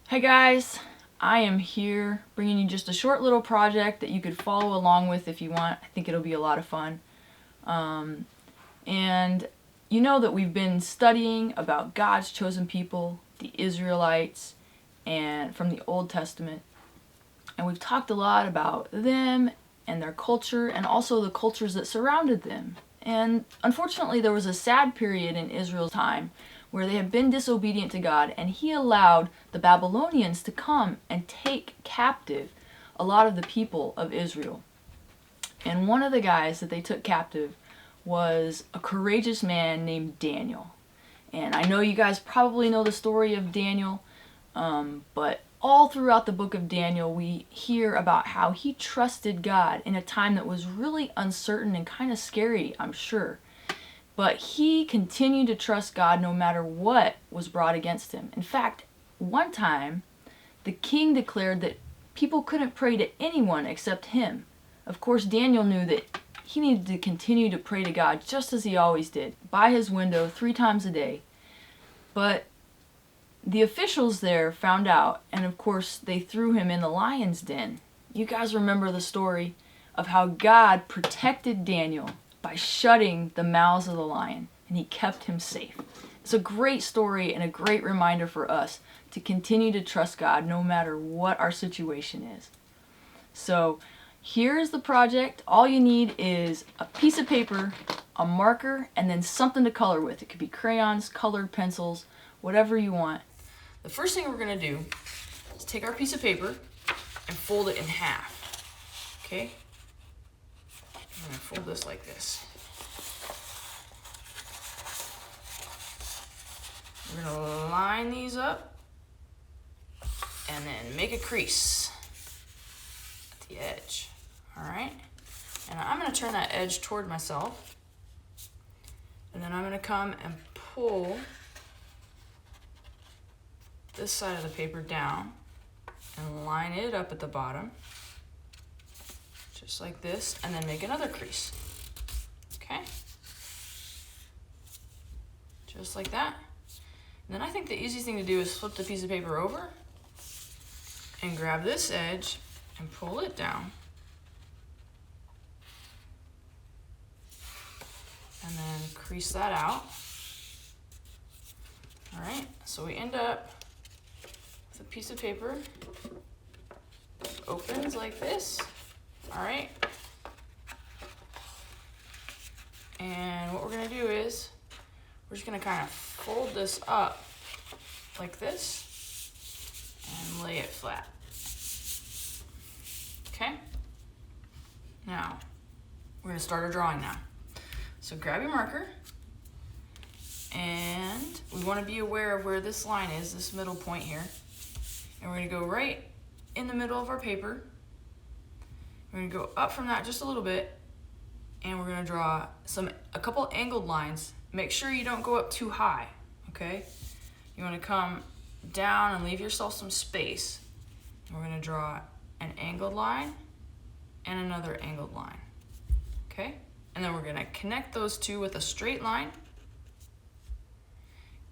Hey guys, I am here bringing you just a short little project that you could follow along with if you want. I think it'll be a lot of fun. And you know that we've been studying about God's chosen people, the Israelites, and from the Old Testament. And we've talked a lot about them and their culture and also the cultures that surrounded them. And unfortunately, there was a sad period in Israel's time where they had been disobedient to God, and He allowed the Babylonians to come and take captive a lot of the people of Israel. And one of the guys that they took captive was a courageous man named Daniel. And I know you guys probably know the story of Daniel, but all throughout the book of Daniel, we hear about how he trusted God in a time that was really uncertain and kind of scary, I'm sure. But he continued to trust God no matter what was brought against him. In fact, one time, the king declared that people couldn't pray to anyone except him. Of course, Daniel knew that he needed to continue to pray to God just as he always did, by his window 3 times a day. But the officials there found out, and of course they threw him in the lion's den. You guys remember the story of how God protected Daniel by shutting the mouths of the lion, and he kept him safe. It's a great story and a great reminder for us to continue to trust God no matter what our situation is. So here's the project. All you need is a piece of paper, a marker, and then something to color with. It could be crayons, colored pencils, whatever you want. The first thing we're going to do is take our piece of paper and fold it in half. Okay? I'm going to fold this like this. We're going to line these up and then make a crease at the edge. Alright? And I'm going to turn that edge toward myself. And then I'm going to come and pull this side of the paper down and line it up at the bottom. Just like this, and then make another crease. Okay? Just like that. And then I think the easiest thing to do is flip the piece of paper over and grab this edge and pull it down. And then crease that out. Alright, so we end up with a piece of paper that opens like this. Alright. And what we're going to do is we're just going to kind of fold this up like this and lay it flat. Okay? Now, we're going to start our drawing now. So grab your marker, and we want to be aware of where this line is, this middle point here. And we're going to go right in the middle of our paper. We're going to go up from that just a little bit, and we're going to draw a couple angled lines. Make sure you don't go up too high, okay? You want to come down and leave yourself some space. We're going to draw an angled line and another angled line, okay? And then we're going to connect those two with a straight line.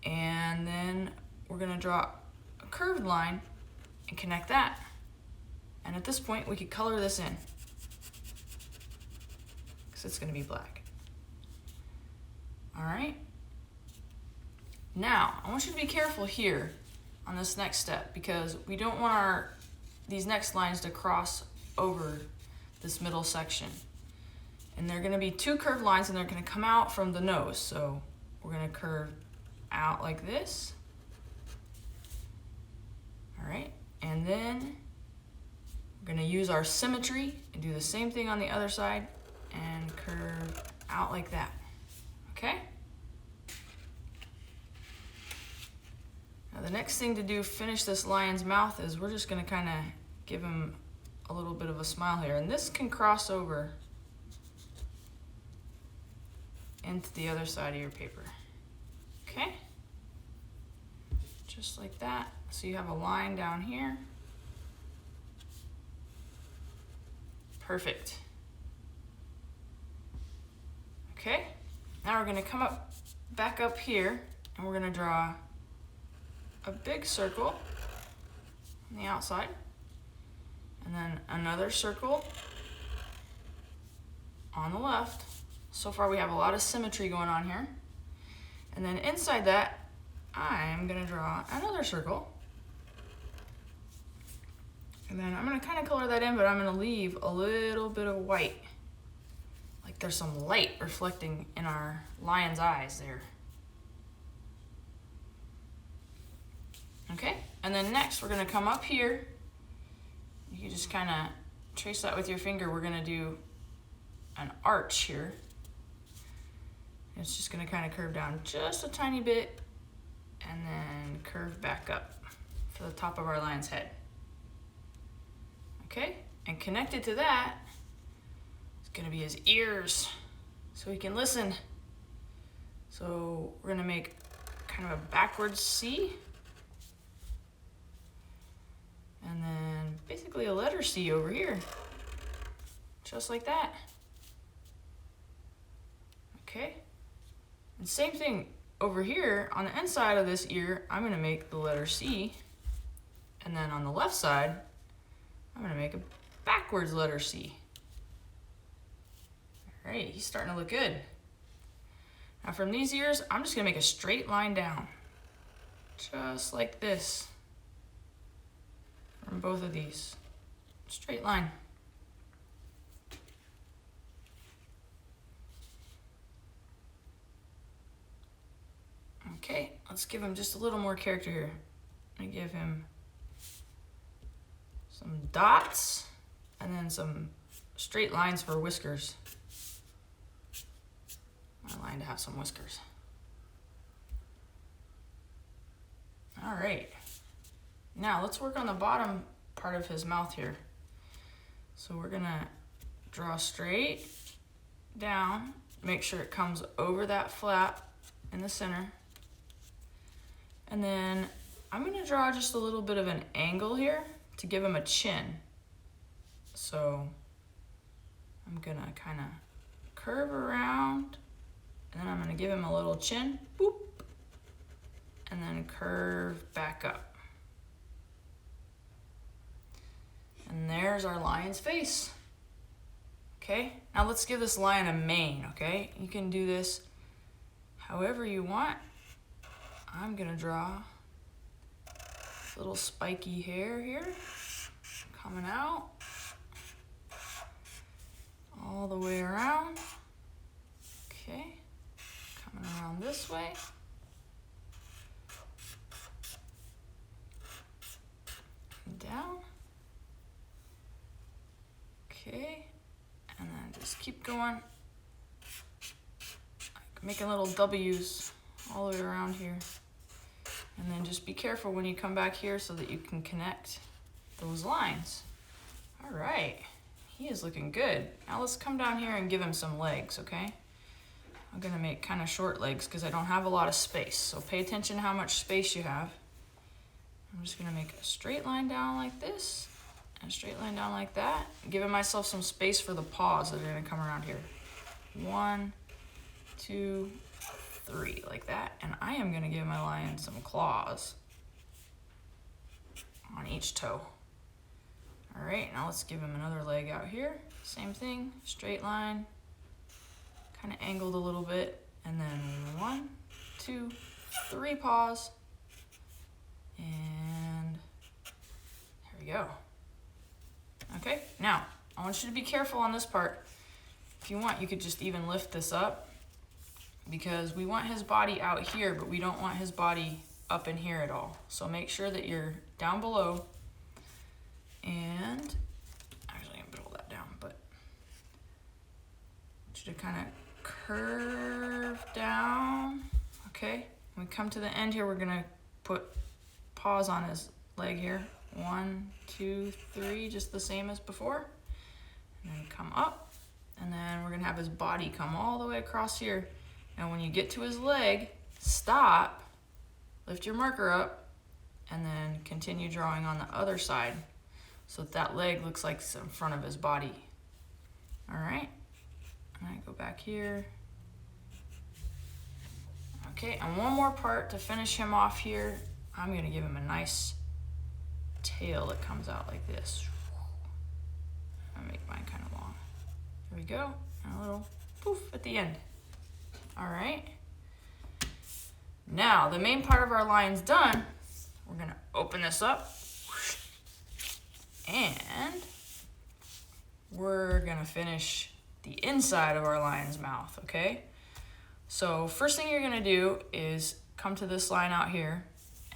And then we're going to draw a curved line and connect that. And at this point, we could color this in, because it's going to be black. All right? Now, I want you to be careful here on this next step, because we don't want these next lines to cross over this middle section. And they're going to be 2 curved lines, and they're going to come out from the nose. So we're going to curve out like this. All right? And then we're going to use our symmetry and do the same thing on the other side and curve out like that. Okay? Now the next thing to do, finish this lion's mouth, is we're just going to kind of give him a little bit of a smile here. And this can cross over into the other side of your paper. Okay? Just like that. So you have a line down here. Perfect. Okay? Now we're going to come back up here, and we're going to draw a big circle on the outside. And then another circle on the left. So far we have a lot of symmetry going on here. And then inside that, I'm gonna draw another circle. And then I'm gonna kind of color that in, but I'm gonna leave a little bit of white. Like there's some light reflecting in our lion's eyes there. Okay, and then next we're gonna come up here. You can just kind of trace that with your finger. We're gonna do an arch here. It's just gonna kind of curve down just a tiny bit and then curve back up for the top of our lion's head. Okay, and connected to that is gonna be his ears so he can listen. So we're gonna make kind of a backwards C. And then basically a letter C over here, just like that. Okay, and same thing over here on the inside of this ear, I'm gonna make the letter C. And then on the left side, I'm gonna make a backwards letter C. All right, he's starting to look good. Now from these ears, I'm just gonna make a straight line down, just like this. From both of these, straight line. Okay, let's give him just a little more character here. I give him some dots and then some straight lines for whiskers. My line to have some whiskers. All right. Now let's work on the bottom part of his mouth here. So we're gonna draw straight down, make sure it comes over that flap in the center. And then I'm gonna draw just a little bit of an angle here to give him a chin. So I'm gonna kind of curve around and then I'm gonna give him a little chin, boop, and then curve back up. And there's our lion's face. Okay, now let's give this lion a mane, okay? You can do this however you want. I'm gonna draw a little spiky hair here, coming out, all the way around. Okay, coming around this way. Down. Okay, and then just keep going, like making little W's all the way around here. And then just be careful when you come back here so that you can connect those lines. All right, he is looking good. Now let's come down here and give him some legs, okay? I'm gonna make kind of short legs because I don't have a lot of space. So pay attention to how much space you have. I'm just gonna make a straight line down like this. And a straight line down like that. Giving myself some space for the paws that are gonna come around here. 1, 2, 3, like that. And I am gonna give my lion some claws on each toe. All right, now let's give him another leg out here. Same thing, straight line, kind of angled a little bit. And then 1, 2, 3 paws. And there we go. Okay, now I want you to be careful on this part. If you want, you could just even lift this up because we want his body out here, but we don't want his body up in here at all. So make sure that you're down below and actually I'm gonna pull that down, but I want you to kind of curve down. Okay, when we come to the end here, we're gonna put paws on his leg here. 1, 2, 3, just the same as before. And then come up, and then we're gonna have his body come all the way across here. And when you get to his leg, stop, lift your marker up, and then continue drawing on the other side so that leg looks like it's in front of his body. All right, and I go back here. Okay, and one more part to finish him off here. I'm gonna give him a nice tail that comes out like this. I'm gonna make mine kind of long. There we go, and a little poof at the end. All right. Now, the main part of our lion's done. We're gonna open this up, and we're gonna finish the inside of our lion's mouth, okay? So first thing you're gonna do is come to this line out here,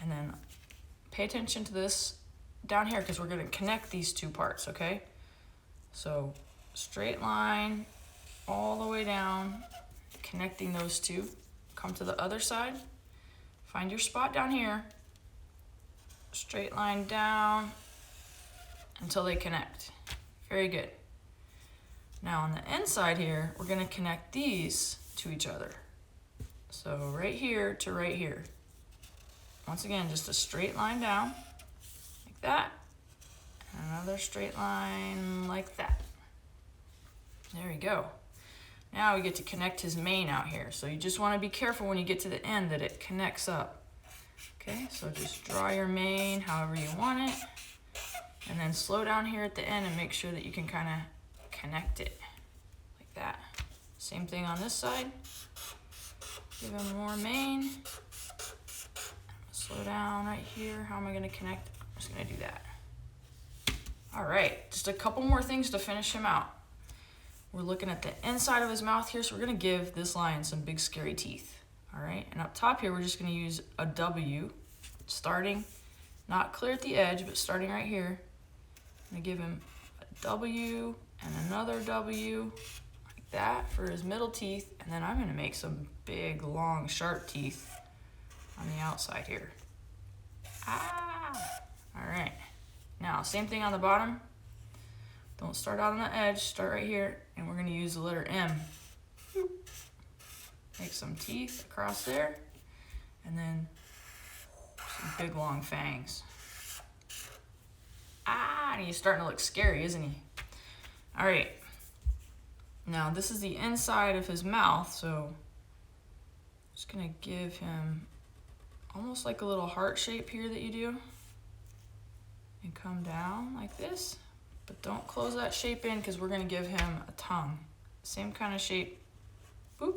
and then pay attention to this down here, because we're gonna connect these two parts, okay? So straight line all the way down, connecting those two. Come to the other side, find your spot down here, straight line down until they connect. Very good. Now on the inside here, we're gonna connect these to each other. So right here to right here. Once again, just a straight line down, like that. And another straight line like that. There we go. Now we get to connect his mane out here. So you just want to be careful when you get to the end that it connects up. Okay, so just draw your mane however you want it. And then slow down here at the end and make sure that you can kind of connect it like that. Same thing on this side. Give him more mane. Slow down right here. How am I going to connect? I'm just going to do that. All right, just a couple more things to finish him out. We're looking at the inside of his mouth here, so we're gonna give this lion some big scary teeth. All right, and up top here, we're just gonna use a W, starting, not clear at the edge, but starting right here. I'm gonna give him a W and another W, like that for his middle teeth, and then I'm gonna make some big, long, sharp teeth on the outside here. Ah, all right. Now, same thing on the bottom. Don't start out on the edge, start right here, and we're gonna use the letter M. Make some teeth across there, and then some big long fangs. Ah, and he's starting to look scary, isn't he? All right, now this is the inside of his mouth, so I'm just gonna give him almost like a little heart shape here that you do, and come down like this. But don't close that shape in, because we're gonna give him a tongue. Same kind of shape, boop,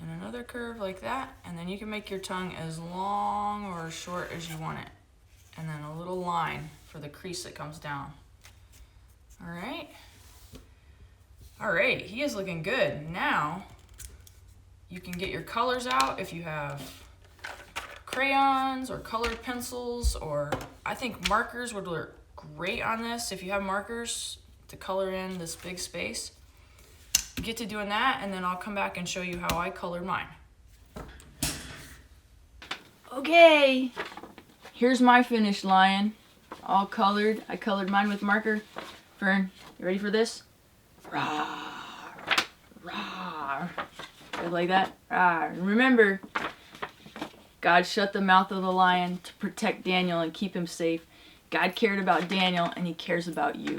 and another curve like that, and then you can make your tongue as long or as short as you want it. And then a little line for the crease that comes down. All right. All right, he is looking good. Now, you can get your colors out if you have crayons or colored pencils, or I think markers would look great on this. If you have markers to color in this big space, get to doing that, and then I'll come back and show you how I colored mine. Okay, here's my finished lion, all colored. I colored mine with marker. Fern, you ready for this? Rawr, rawr. Good like that? Rawr. Remember, God shut the mouth of the lion to protect Daniel and keep him safe. God cared about Daniel, and he cares about you.